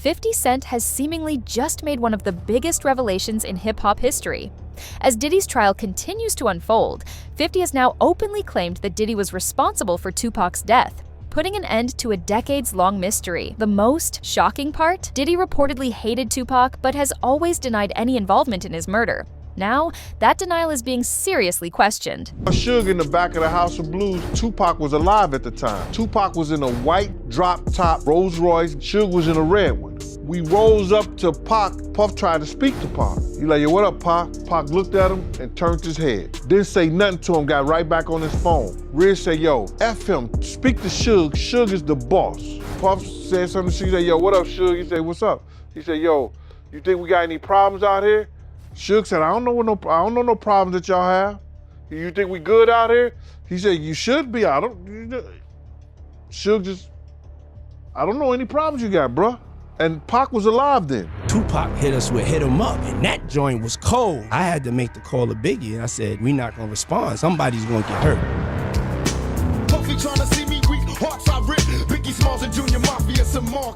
50 Cent has seemingly just made one of the biggest revelations in hip-hop history. As Diddy's trial continues to unfold, 50 has now openly claimed that Diddy was responsible for Tupac's death, putting an end to a decades-long mystery. The most shocking part? Diddy reportedly hated Tupac but has always denied any involvement in his murder. Now, that denial is being seriously questioned. Suge in the back of the House of Blues, Tupac was alive at the time. Tupac was in a white drop-top Rolls Royce, Suge was in a red one. We rose up to Pac. Puff tried to speak to Pac. He like, yo, what up, Pac? Pac looked at him and turned his head. Didn't say nothing to him, got right back on his phone. Riz said, yo, F him, speak to Suge. Suge is the boss. Puff said something, she said, yo, what up, Suge? He said, what's up? He said, yo, you think we got any problems out here? Suge said, I don't know no problems that y'all have. You think we good out here? He said, you should be. Suge just, I don't know any problems you got, bruh. And Pac was alive then. Tupac hit us with Hit 'Em Up, and that joint was cold. I had to make the call to Biggie, and I said, we not gonna respond. Somebody's gonna get hurt. Hopefully trying to see me weak, hearts I rip. Biggie Smalls and Junior Mafia, some more.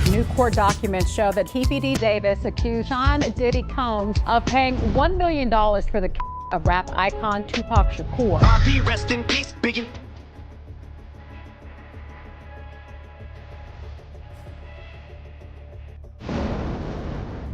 New court documents show that PPD Davis accused Sean Diddy Combs of paying $1 million for the of rap icon Tupac Shakur. RP, rest in peace, Biggie.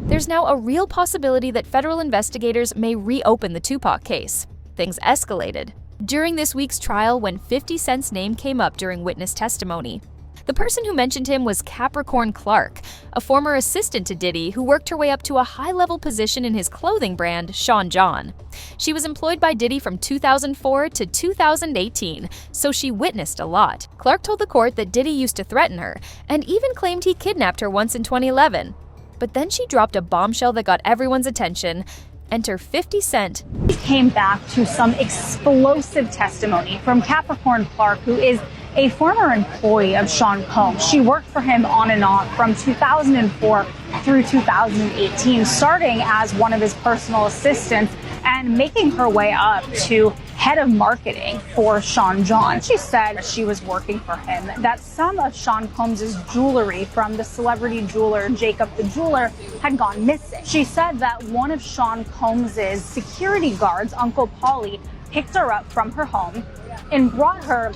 There's now a real possibility that federal investigators may reopen the Tupac case. Things escalated during this week's trial when 50 Cent's name came up during witness testimony. The person who mentioned him was Capricorn Clark, a former assistant to Diddy who worked her way up to a high-level position in his clothing brand, Sean John. She was employed by Diddy from 2004 to 2018, so she witnessed a lot. Clark told the court that Diddy used to threaten her, and even claimed he kidnapped her once in 2011. But then she dropped a bombshell that got everyone's attention. Enter 50 Cent. We came back to some explosive testimony from Capricorn Clark, who is a former employee of Sean Combs. She worked for him on and off from 2004 through 2018, starting as one of his personal assistants and making her way up to head of marketing for Sean John. She said she was working for him, that some of Sean Combs' jewelry from the celebrity jeweler Jacob the Jeweler had gone missing. She said that one of Sean Combs' security guards, Uncle Paulie, picked her up from her home and brought her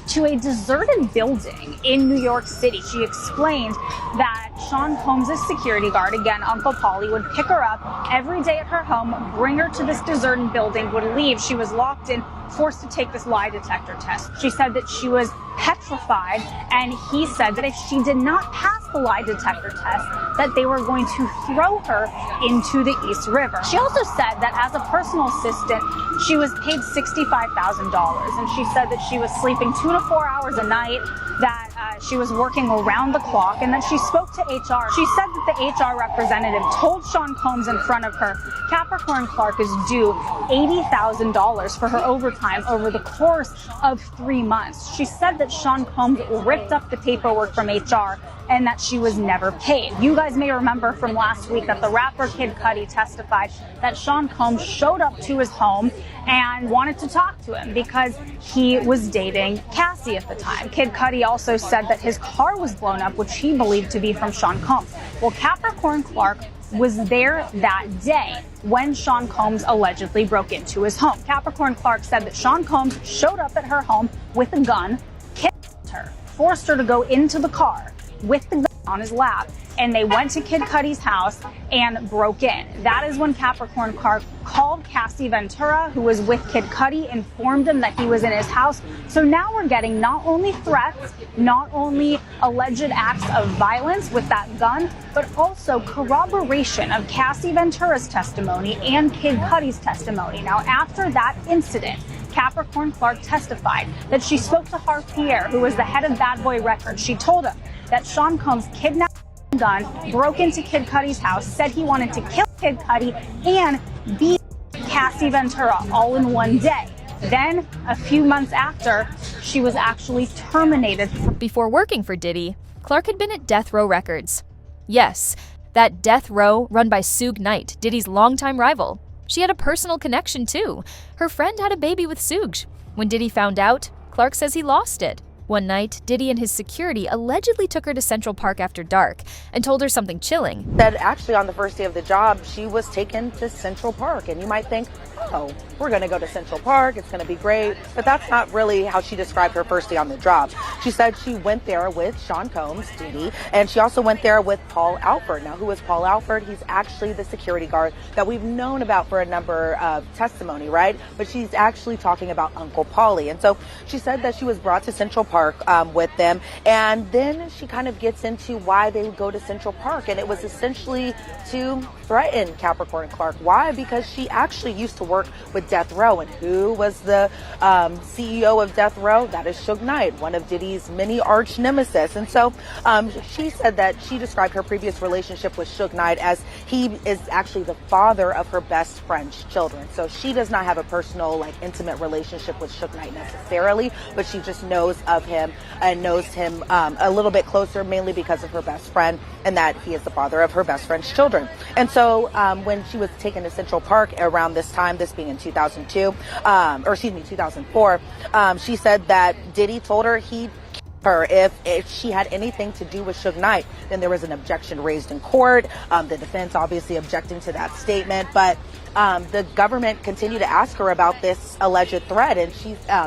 to a deserted building in New York City. She explained that Sean Combs' security guard, again, Uncle Paulie, would pick her up every day at her home, bring her to this deserted building, would leave. She was locked in, forced to take this lie detector test. She said that she was petrified, and he said that if she did not pass the lie detector test, that they were going to throw her into the East River. She also said that as a personal assistant, she was paid $65,000, and she said that she was sleeping 2 to 4 hours a night, that she was working around the clock, and that she spoke to HR. She said that the HR representative told Sean Combs in front of her, Capricorn Clark is due $80,000 for her overtime over the course of 3 months. She said that Sean Combs ripped up the paperwork from HR and that she was never paid. You guys may remember from last week that the rapper Kid Cudi testified that Sean Combs showed up to his home and wanted to talk to him because he was dating Cassie at the time. Kid Cudi also said that his car was blown up, which he believed to be from Sean Combs. Well, Capricorn Clark was there that day when Sean Combs allegedly broke into his home. Capricorn Clark said that Sean Combs showed up at her home with a gun, kidnapped her, forced her to go into the car with the gun on his lap, and they went to Kid Cudi's house and broke in. That is when Capricorn Clark called Cassie Ventura, who was with Kid Cudi, informed him that he was in his house. So now we're getting not only threats, not only alleged acts of violence with that gun, but also corroboration of Cassie Ventura's testimony and Kid Cudi's testimony. Now, after that incident, Capricorn Clark testified that she spoke to Harv Pierre, who was the head of Bad Boy Records. She told him that Sean Combs kidnapped a gun, broke into Kid Cudi's house, said he wanted to kill Kid Cudi and beat Cassie Ventura all in one day. Then, a few months after, she was actually terminated. Before working for Diddy, Clark had been at Death Row Records. Yes, that Death Row run by Suge Knight, Diddy's longtime rival. She had a personal connection too. Her friend had a baby with Suge. When Diddy found out, Clark says he lost it. One night, Diddy and his security allegedly took her to Central Park after dark and told her something chilling. That actually on the first day of the job, she was taken to Central Park. And you might think, oh, we're going to go to Central Park. It's going to be great. But that's not really how she described her first day on the job. She said she went there with Sean Combs, Diddy, and she also went there with Paul Alford. Now, who is Paul Alford? He's actually the security guard that we've known about for a number of testimony, right? But she's actually talking about Uncle Paulie. And so she said that she was brought to Central Park with them. And then she kind of gets into why they would go to Central Park. And it was essentially to threaten Capricorn Clark. Why? Because she actually used to work with Death Row. And who was the CEO of Death Row? That is Suge Knight, one of Diddy's many arch nemesis. And so she said that she described her previous relationship with Suge Knight as he is actually the father of her best friend's children. So she does not have a personal, intimate relationship with Suge Knight necessarily, but she just knows of him and knows him a little bit closer, mainly because of her best friend, and that he is the father of her best friend's children. And so when she was taken to Central Park around this time, this being in 2004, she said that Diddy told her if she had anything to do with Suge Knight. Then there was an objection raised in court. The defense obviously objecting to that statement, but the government continued to ask her about this alleged threat, and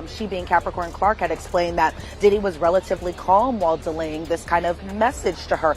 she being Capricorn Clark had explained that Diddy was relatively calm while delaying this kind of message to her.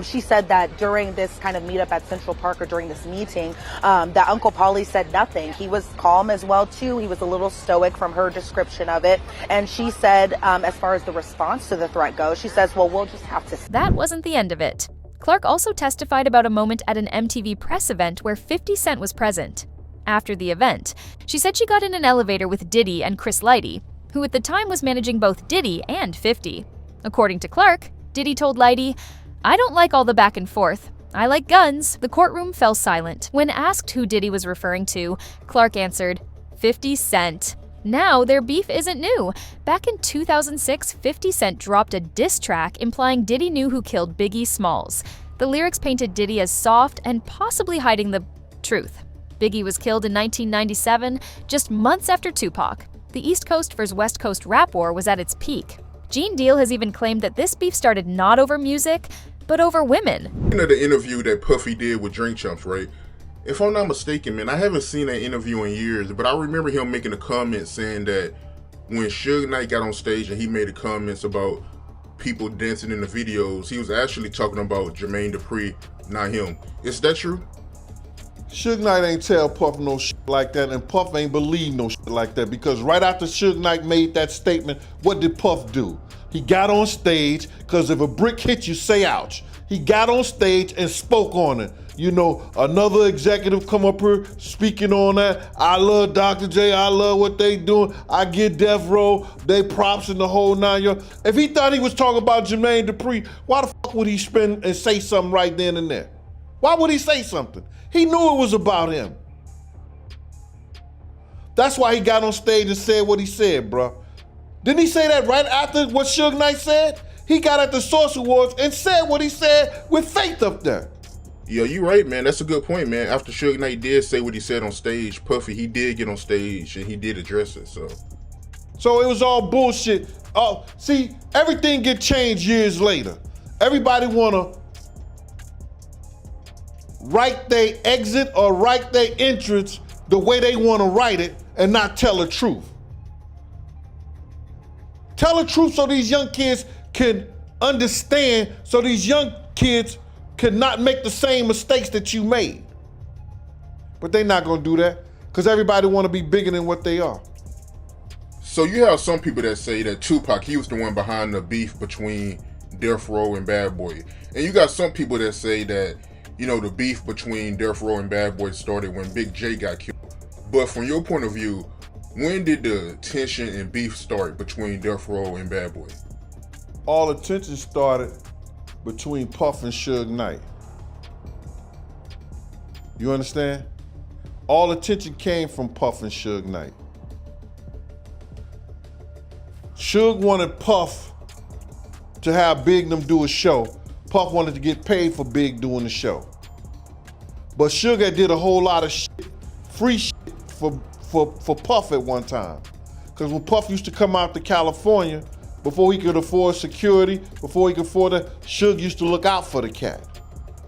She said that during this kind of meetup at Central Park, or during this meeting, that Uncle Paulie said nothing. He was calm as well too. He was a little stoic from her description of it. And she said, as far as the response to the threat goes, she says, well, we'll just have to. That wasn't the end of it. Clark also testified about a moment at an MTV press event where 50 Cent was present. After the event, she said she got in an elevator with Diddy and Chris Lighty, who at the time was managing both Diddy and 50. According to Clark, Diddy told Lighty, "I don't like all the back and forth. I like guns." The courtroom fell silent. When asked who Diddy was referring to, Clark answered, 50 Cent. Now, their beef isn't new. Back in 2006, 50 Cent dropped a diss track implying Diddy knew who killed Biggie Smalls. The lyrics painted Diddy as soft and possibly hiding the truth. Biggie was killed in 1997, just months after Tupac. The East Coast versus West Coast rap war was at its peak. Gene Deal has even claimed that this beef started not over music, but over women. You know the interview that Puffy did with Drink Champs, right? If I'm not mistaken, man, I haven't seen that interview in years, but I remember him making a comment saying that when Suge Knight got on stage and he made the comments about people dancing in the videos, he was actually talking about Jermaine Dupri, not him. Is that true? Suge Knight ain't tell Puff no shit like that, and Puff ain't believe no shit like that, because right after Suge Knight made that statement, what did Puff do? He got on stage, because if a brick hit you, say ouch. He got on stage and spoke on it. You know, another executive come up here speaking on that. I love Dr. J, I love what they doing. I get Death Row, they props in the whole 9 yards. If he thought he was talking about Jermaine Dupri, why the fuck would he spin and say something right then and there? Why would he say something? He knew it was about him. That's why he got on stage and said what he said, bro. Didn't he say that right after what Suge Knight said? He got at the Source Awards and said what he said with Faith up there. Yeah, you right, man. That's a good point, man. After Suge Knight did say what he said on stage, Puffy, he did get on stage and he did address it, so it was all bullshit. Oh, see, everything get changed years later. Everybody wanna write their exit or write their entrance the way they wanna write it and not tell the truth. Tell the truth so these young kids can understand, so these young kids can not make the same mistakes that you made. But they're not gonna do that, because everybody wanna be bigger than what they are. So you have some people that say that Tupac, he was the one behind the beef between Death Row and Bad Boy. And you got some people that say that, you know, the beef between Death Row and Bad Boy started when Big J got killed. But from your point of view, when did the tension and beef start between Death Row and Bad Boy? All the tension started between Puff and Suge Knight. You understand? All the tension came from Puff and Suge Knight. Suge wanted Puff to have Big them do a show. Puff wanted to get paid for Big doing the show. But Suge had did a whole lot of shit, free shit for Puff at one time. Because when Puff used to come out to California, before he could afford security, before he could afford it, Suge used to look out for the cat.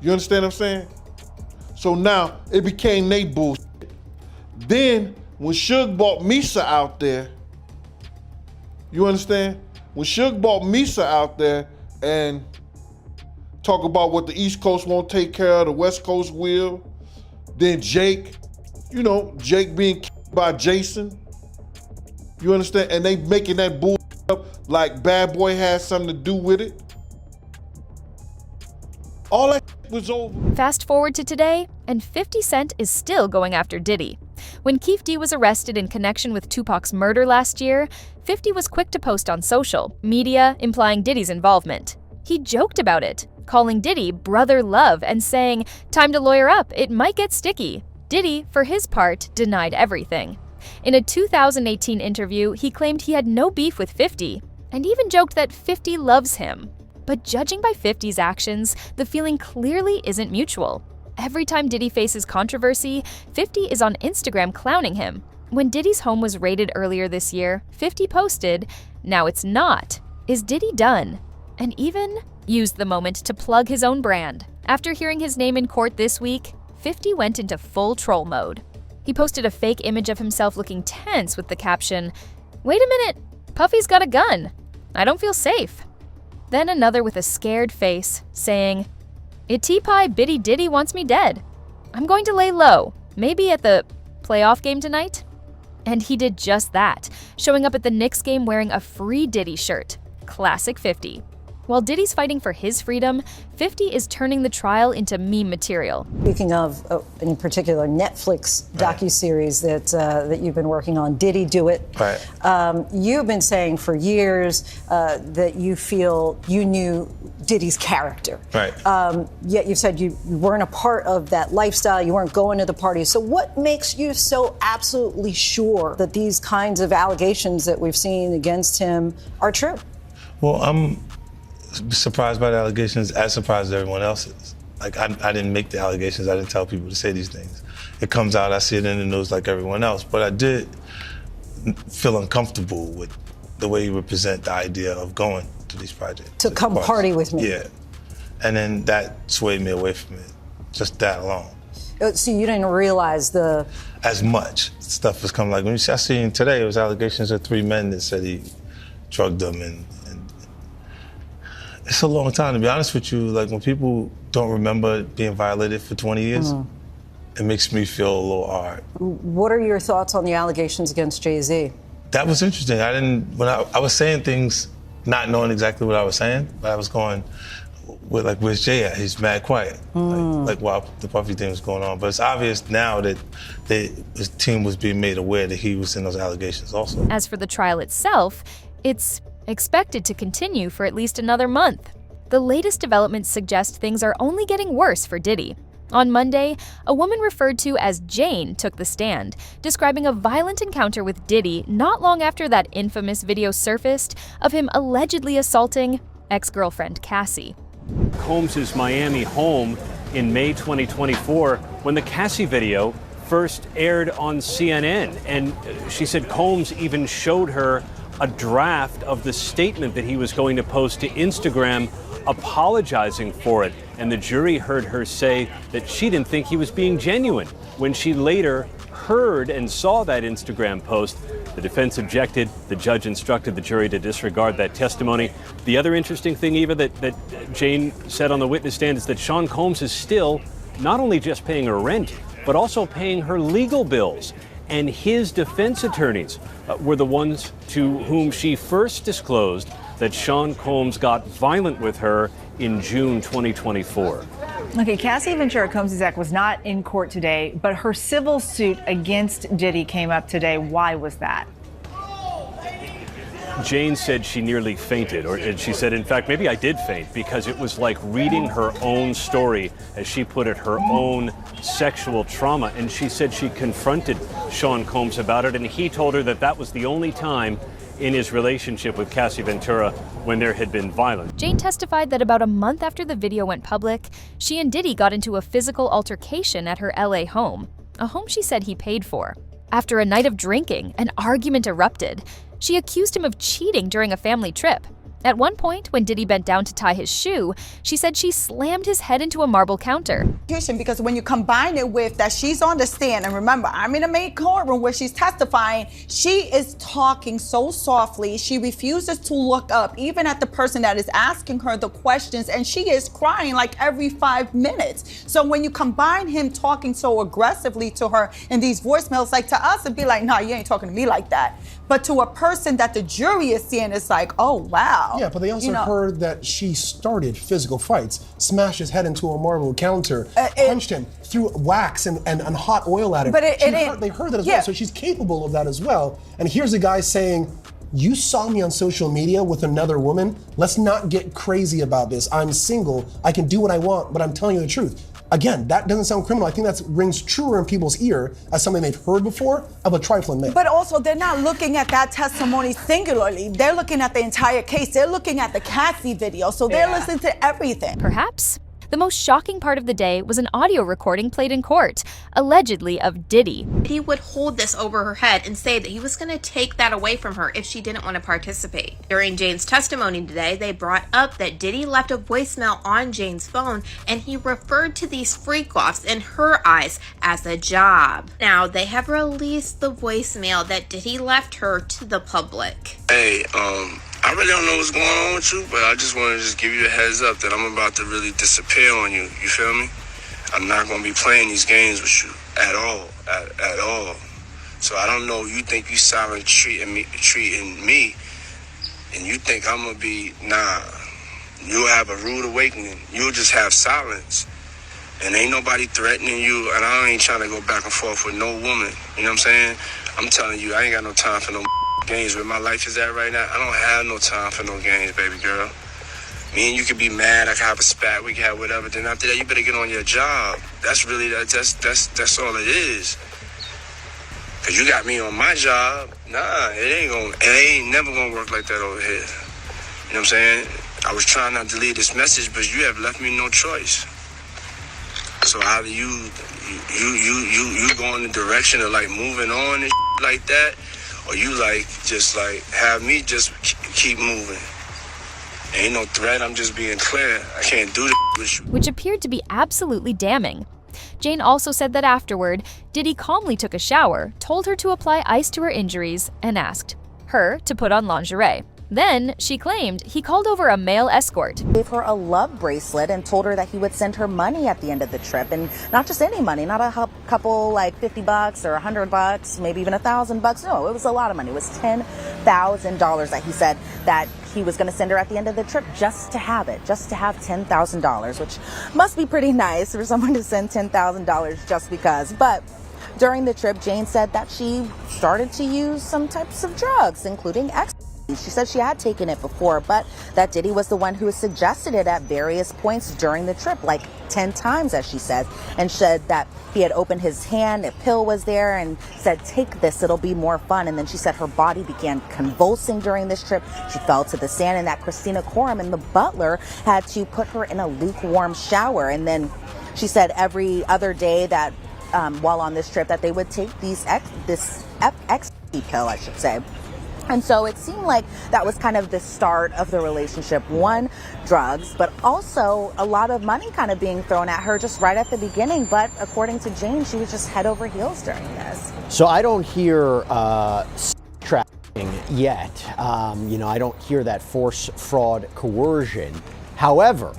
You understand what I'm saying? So now it became they bullshit. Then when Suge bought Misa out there, you understand? When Suge bought Misa out there and talk about what the East Coast won't take care of, the West Coast will, then Jake, you know, Jake being by Jason, you understand? And they making that bull up like Bad Boy had something to do with it. All that was over. Fast forward to today, and 50 Cent is still going after Diddy. When Keefe D was arrested in connection with Tupac's murder last year, 50 was quick to post on social media implying Diddy's involvement. He joked about it, calling Diddy brother love and saying, "Time to lawyer up, it might get sticky." Diddy, for his part, denied everything. In a 2018 interview, he claimed he had no beef with 50, and even joked that 50 loves him. But judging by 50's actions, the feeling clearly isn't mutual. Every time Diddy faces controversy, 50 is on Instagram clowning him. When Diddy's home was raided earlier this year, 50 posted, "Now it's not. Is Diddy done?" And even used the moment to plug his own brand. After hearing his name in court this week, 50 went into full troll mode. He posted a fake image of himself looking tense with the caption, "Wait a minute, Puffy's got a gun. I don't feel safe." Then another with a scared face, saying, "Iti-Pie Biddy Diddy wants me dead. I'm going to lay low, maybe at the playoff game tonight." And he did just that, showing up at the Knicks game wearing a free Diddy shirt. Classic 50. While Diddy's fighting for his freedom, 50 is turning the trial into meme material. Speaking of, in particular, Netflix docuseries that you've been working on, Diddy Do It. Right. You've been saying for years that you feel you knew Diddy's character. Right. Yet you said you weren't a part of that lifestyle, you weren't going to the parties. So what makes you so absolutely sure that these kinds of allegations that we've seen against him are true? Well, I'm surprised by the allegations, as surprised as everyone else is. Like, I didn't make the allegations, I didn't tell people to say these things. It comes out, I see it in the news like everyone else, but I did feel uncomfortable with the way you would present the idea of going to these projects. To come party with me. Yeah. And then that swayed me away from it, just that alone. So you didn't realize as much stuff was coming. Like, when I seen today, it was allegations of 3 men that said he drugged them, and it's a long time, to be honest with you. Like, when people don't remember being violated for 20 years, it makes me feel a little hard. What are your thoughts on the allegations against Jay-Z? That was interesting. When I was saying things, not knowing exactly what I was saying, but I was going, where's Jay at? He's mad quiet. Like while the Puffy thing was going on. But it's obvious now that his team was being made aware that he was in those allegations also. As for the trial itself, it's expected to continue for at least another month. The latest developments suggest things are only getting worse for Diddy. On Monday, a woman referred to as Jane took the stand, describing a violent encounter with Diddy not long after that infamous video surfaced of him allegedly assaulting ex-girlfriend Cassie. Combs' Miami home in May 2024 when the Cassie video first aired on CNN. And she said Combs even showed her a draft of the statement that he was going to post to Instagram apologizing for it. And the jury heard her say that she didn't think he was being genuine. When she later heard and saw that Instagram post, the defense objected. The judge instructed the jury to disregard that testimony. The other interesting thing, Eva, that Jane said on the witness stand is that Sean Combs is still not only just paying her rent, but also paying her legal bills. And his defense attorneys were the ones to whom she first disclosed that Sean Combs got violent with her in June 2024. Okay, Cassie Ventura Combs' was not in court today, but her civil suit against Diddy came up today. Why was that? Jane said she nearly fainted, and she said, in fact, maybe I did faint, because it was like reading her own story, as she put it, her own sexual trauma. And she said she confronted Sean Combs about it, and he told her that that was the only time in his relationship with Cassie Ventura when there had been violence. Jane testified that about a month after the video went public, she and Diddy got into a physical altercation at her LA home, a home she said he paid for. After a night of drinking, an argument erupted. She accused him of cheating during a family trip. At one point, when Diddy bent down to tie his shoe, she said she slammed his head into a marble counter. Because when you combine it with that she's on the stand, and remember, I'm in a main courtroom where she's testifying, she is talking so softly. She refuses to look up, even at the person that is asking her the questions, and she is crying like every 5 minutes. So when you combine him talking so aggressively to her in these voicemails, like to us, it'd be like, nah, you ain't talking to me like that. But to a person that the jury is seeing, it's like, oh, wow. Yeah, but they also heard that she started physical fights, smashed his head into a marble counter, punched him, threw wax and hot oil at him. But they heard that as well, so she's capable of that as well. And here's a guy saying, you saw me on social media with another woman. Let's not get crazy about this. I'm single. I can do what I want, but I'm telling you the truth. Again, that doesn't sound criminal. I think that rings truer in people's ear as something they've heard before of a trifling man. But also, they're not looking at that testimony singularly. They're looking at the entire case. They're looking at the Cassie video, so they're listening to everything. Perhaps the most shocking part of the day was an audio recording played in court, allegedly of Diddy. He would hold this over her head and say that he was going to take that away from her if she didn't want to participate. During Jane's testimony today, they brought up that Diddy left a voicemail on Jane's phone, and he referred to these freak-offs in her eyes as a job. Now, they have released the voicemail that Diddy left her to the public. Hey, I really don't know what's going on with you, but I just want to give you a heads up that I'm about to really disappear on you. You feel me? I'm not going to be playing these games with you at all, at all. So I don't know. You think you silent treating me, and you think I'm going to be, nah. You'll have a rude awakening. You'll just have silence. And ain't nobody threatening you, and I ain't trying to go back and forth with no woman. You know what I'm saying? I'm telling you, I ain't got no time for no games. Where my life is at right now, I don't have no time for no games, baby girl. Me and you could be mad, I could have a spat, we could have whatever. Then after that, you better get on your job. That's really, that's all it is. Cause you got me on my job. Nah, it ain't never gonna work like that over here. You know what I'm saying? I was trying not to leave this message, but you have left me no choice. So either you go in the direction of like moving on and like that, or you like just like have me just keep moving. Ain't no threat, I'm just being clear. I can't do this with you. Which appeared to be absolutely damning. Jane also said that afterward, Diddy calmly took a shower, told her to apply ice to her injuries, and asked her to put on lingerie. Then, she claimed, he called over a male escort. Gave her a love bracelet and told her that he would send her money at the end of the trip. And not just any money, not a couple like $50 or $100, maybe even $1,000. No, it was a lot of money. It was $10,000 that he said that he was going to send her at the end of the trip just to have it, just to have $10,000, which must be pretty nice for someone to send $10,000 just because. But during the trip, Jane said that she started to use some types of drugs, including ecstasy. She said she had taken it before, but that Diddy was the one who suggested it at various points during the trip, like 10 times, as she said, and said that he had opened his hand, a pill was there, and said, take this, it'll be more fun. And then she said her body began convulsing during this trip. She fell to the sand, and that Christina Coram and the butler had to put her in a lukewarm shower. And then she said every other day that while on this trip that they would take this ecstasy pill, I should say. And so it seemed like that was kind of the start of the relationship. One, drugs, but also a lot of money kind of being thrown at her just right at the beginning. But according to Jane, she was just head over heels during this. So I don't hear trafficking yet. I don't hear that force, fraud, coercion. However,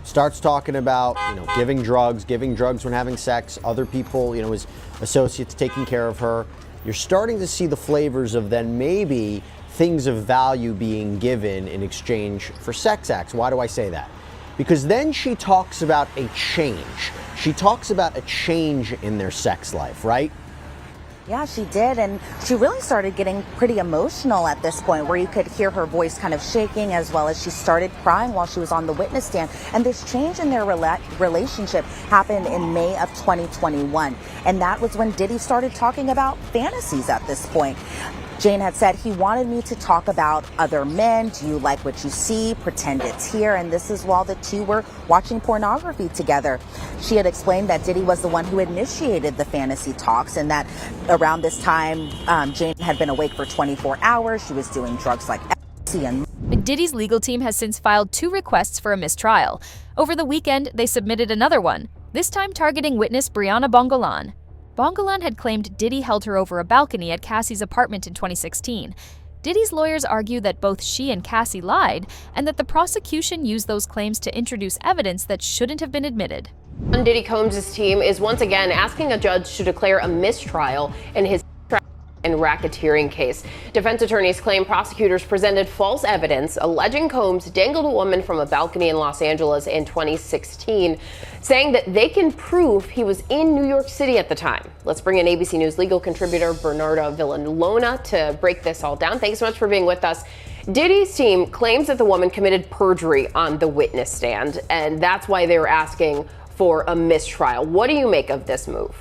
starts talking about, giving drugs when having sex, other people, his associates taking care of her. You're starting to see the flavors of then maybe things of value being given in exchange for sex acts. Why do I say that? Because then she talks about a change. She talks about a change in their sex life, right? Yeah, she did. And she really started getting pretty emotional at this point, where you could hear her voice kind of shaking, as well as she started crying while she was on the witness stand. And this change in their relationship happened in May of 2021. And that was when Diddy started talking about fantasies at this point. Jane had said, he wanted me to talk about other men. Do you like what you see? Pretend it's here. And this is while the two were watching pornography together. She had explained that Diddy was the one who initiated the fantasy talks and that around this time, Jane had been awake for 24 hours. She was doing drugs like ecstasy and Diddy's legal team has since filed 2 requests for a mistrial. Over the weekend, they submitted another one, this time targeting witness Brianna Bongolan. Bongolan had claimed Diddy held her over a balcony at Cassie's apartment in 2016. Diddy's lawyers argue that both she and Cassie lied and that the prosecution used those claims to introduce evidence that shouldn't have been admitted. Diddy Combs' team is once again asking a judge to declare a mistrial in his and racketeering case. Defense attorneys claim prosecutors presented false evidence alleging Combs dangled a woman from a balcony in Los Angeles in 2016, saying that they can prove he was in New York City at the time. Let's bring in ABC News legal contributor Bernarda Villalona to break this all down. Thanks so much for being with us. Diddy's team claims that the woman committed perjury on the witness stand, and that's why they were asking for a mistrial. What do you make of this move?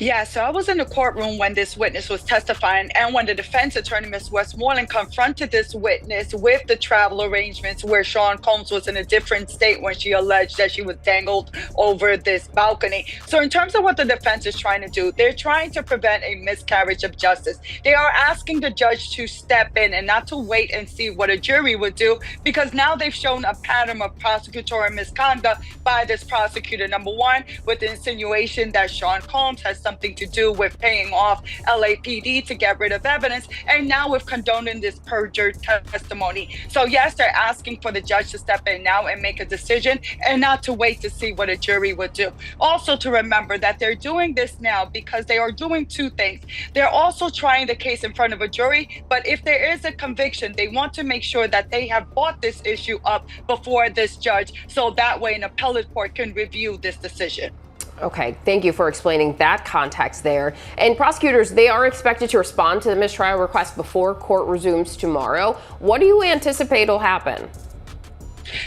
Yeah, so I was in the courtroom when this witness was testifying and when the defense attorney, Ms. Westmoreland, confronted this witness with the travel arrangements where Sean Combs was in a different state when she alleged that she was dangled over this balcony. So in terms of what the defense is trying to do, they're trying to prevent a miscarriage of justice. They are asking the judge to step in and not to wait and see what a jury would do, because now they've shown a pattern of prosecutorial misconduct by this prosecutor. Number one, with the insinuation that Sean Combs has something to do with paying off LAPD to get rid of evidence, and now with condoning this perjured testimony. So yes, they're asking for the judge to step in now and make a decision and not to wait to see what a jury would do. Also to remember that they're doing this now because they are doing 2 things. They're also trying the case in front of a jury, but if there is a conviction, they want to make sure that they have brought this issue up before this judge, so that way an appellate court can review this decision. Okay, thank you for explaining that context there. And prosecutors, they are expected to respond to the mistrial request before court resumes tomorrow. What do you anticipate will happen?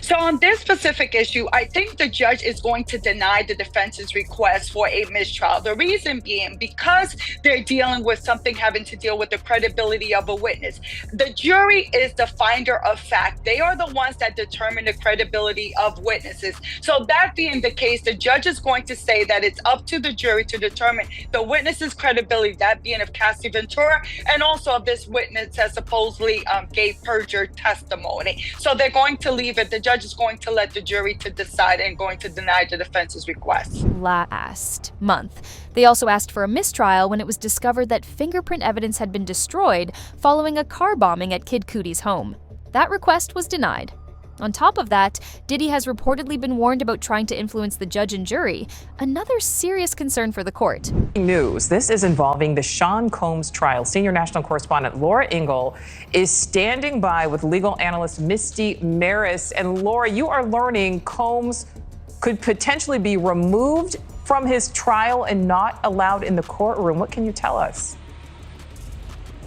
So on this specific issue, I think the judge is going to deny the defense's request for a mistrial. The reason being because they're dealing with something having to deal with the credibility of a witness. The jury is the finder of fact. They are the ones that determine the credibility of witnesses. So that being the case, the judge is going to say that it's up to the jury to determine the witness's credibility, that being of Cassie Ventura, and also of this witness that supposedly gave perjured testimony. So they're going to leave it. The judge is going to let the jury to decide and going to deny the defense's request. Last month, they also asked for a mistrial when it was discovered that fingerprint evidence had been destroyed following a car bombing at Kid Cudi's home. That request was denied. On top of that, Diddy has reportedly been warned about trying to influence the judge and jury, another serious concern for the court. News. This is involving the Sean Combs trial. Senior national correspondent Laura Ingle is standing by with legal analyst Misty Maris. And Laura, you are learning Combs could potentially be removed from his trial and not allowed in the courtroom. What can you tell us?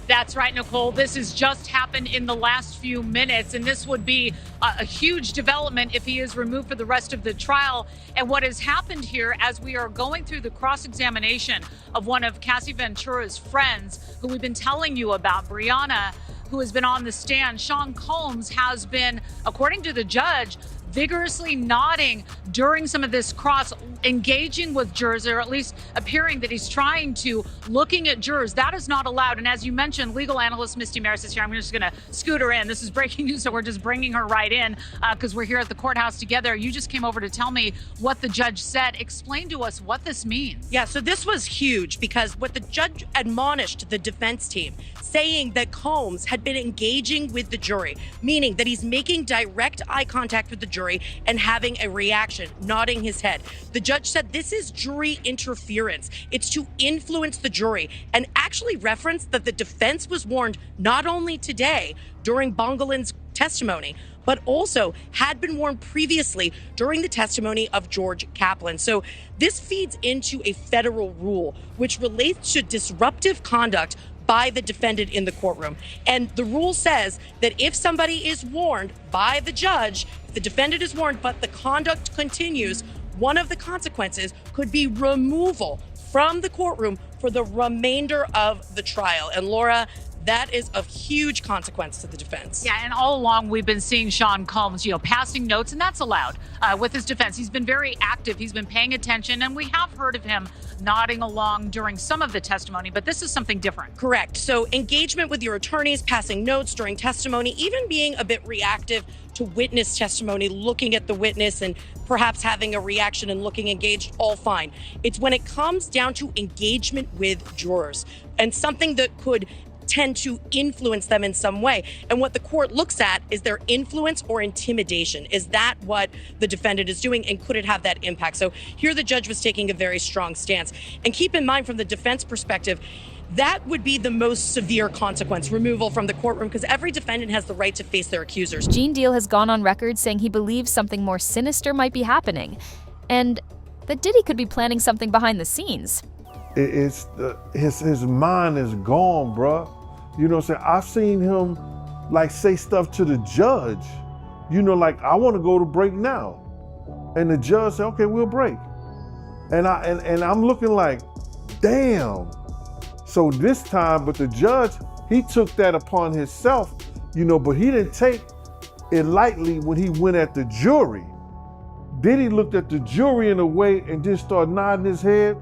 That's right, Nicole. This has just happened in the last few minutes, and this would be a huge development if he is removed for the rest of the trial. And what has happened here, as we are going through the cross-examination of one of Cassie Ventura's friends, who we've been telling you about, Brianna, who has been on the stand, Sean Combs has been, according to the judge, vigorously nodding during some of this cross, engaging with jurors, or at least appearing that he's trying to, looking at jurors. That is not allowed. And as you mentioned, legal analyst Misty Maris is here. I'm just going to scoot her in. This is breaking news, so we're just bringing her right in because we're here at the courthouse together. You just came over to tell me what the judge said. Explain to us what this means. Yeah, so this was huge because what the judge admonished the defense team, saying that Combs had been engaging with the jury, meaning that he's making direct eye contact with the jury and having a reaction, nodding his head. The judge said this is jury interference. It's to influence the jury, and actually referenced that the defense was warned not only today during Bongolan's testimony, but also had been warned previously during the testimony of George Kaplan. So this feeds into a federal rule which relates to disruptive conduct by the defendant in the courtroom. And the rule says that if somebody is warned by the judge, the defendant is warned, but the conduct continues, one of the consequences could be removal from the courtroom for the remainder of the trial. And Laura, that is of huge consequence to the defense. Yeah, and all along we've been seeing Sean Combs, passing notes, and that's allowed with his defense. He's been very active. He's been paying attention, and we have heard of him nodding along during some of the testimony, but this is something different. Correct. So engagement with your attorneys, passing notes during testimony, even being a bit reactive to witness testimony, looking at the witness and perhaps having a reaction and looking engaged, all fine. It's when it comes down to engagement with jurors and something that could tend to influence them in some way. And what the court looks at is their influence or intimidation. Is that what the defendant is doing, and could it have that impact? So here the judge was taking a very strong stance. And keep in mind, from the defense perspective, that would be the most severe consequence, removal from the courtroom, because every defendant has the right to face their accusers. Gene Deal has gone on record saying he believes something more sinister might be happening, and that Diddy could be planning something behind the scenes. His mind is gone, bruh. You know what I'm saying? I've seen him say stuff to the judge. I want to go to break now. And the judge said, okay, we'll break. And I'm looking like, damn. So this time, but the judge, he took that upon himself, but he didn't take it lightly when he went at the jury. Diddy looked at the jury in a way and just started nodding his head,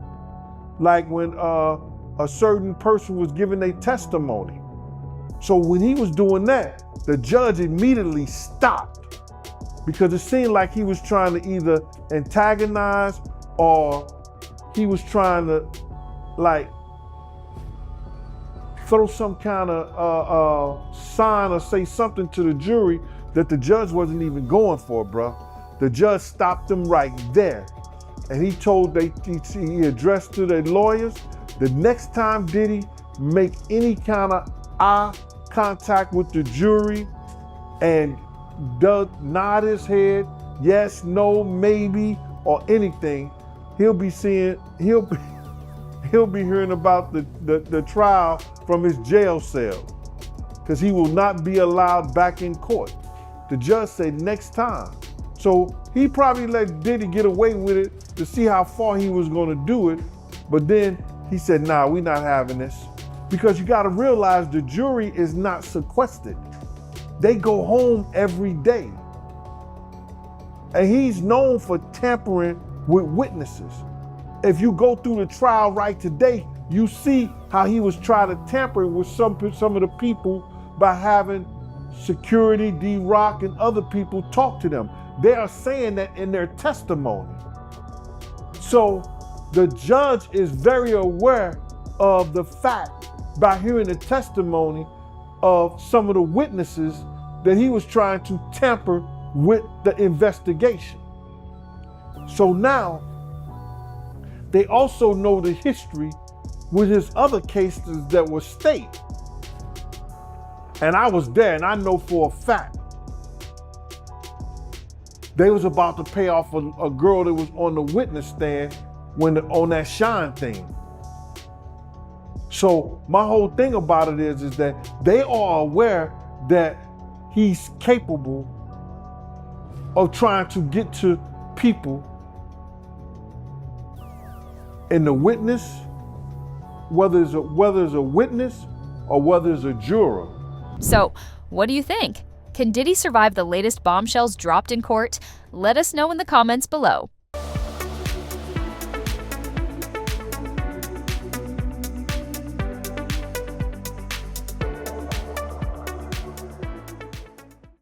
like when a certain person was giving their testimony. So when he was doing that, the judge immediately stopped because it seemed like he was trying to either antagonize or he was trying to throw some kind of sign or say something to the jury that the judge wasn't even going for, bro. The judge stopped him right there. And he told he addressed to their lawyers, the next time Diddy make any kind of eye contact with the jury and nod his head, yes, no, maybe, or anything, he'll be hearing about the trial from his jail cell, because he will not be allowed back in court. The judge said next time. So he probably let Diddy get away with it to see how far he was going to do it, but then he said, nah, we're not having this. Because you got to realize the jury is not sequestered. They go home every day. And he's known for tampering with witnesses. If you go through the trial right today, you see how he was trying to tamper with some of the people by having security, D-Rock, and other people talk to them. They are saying that in their testimony. So the judge is very aware of the fact, by hearing the testimony of some of the witnesses, that he was trying to tamper with the investigation. So now, they also know the history with his other cases that were state. And I was there, and I know for a fact, they was about to pay off a girl that was on the witness stand on that Shine thing. So my whole thing about it is that they are aware that he's capable of trying to get to people in the witness, whether it's a witness or whether it's a juror. So, what do you think? Can Diddy survive the latest bombshells dropped in court? Let us know in the comments below.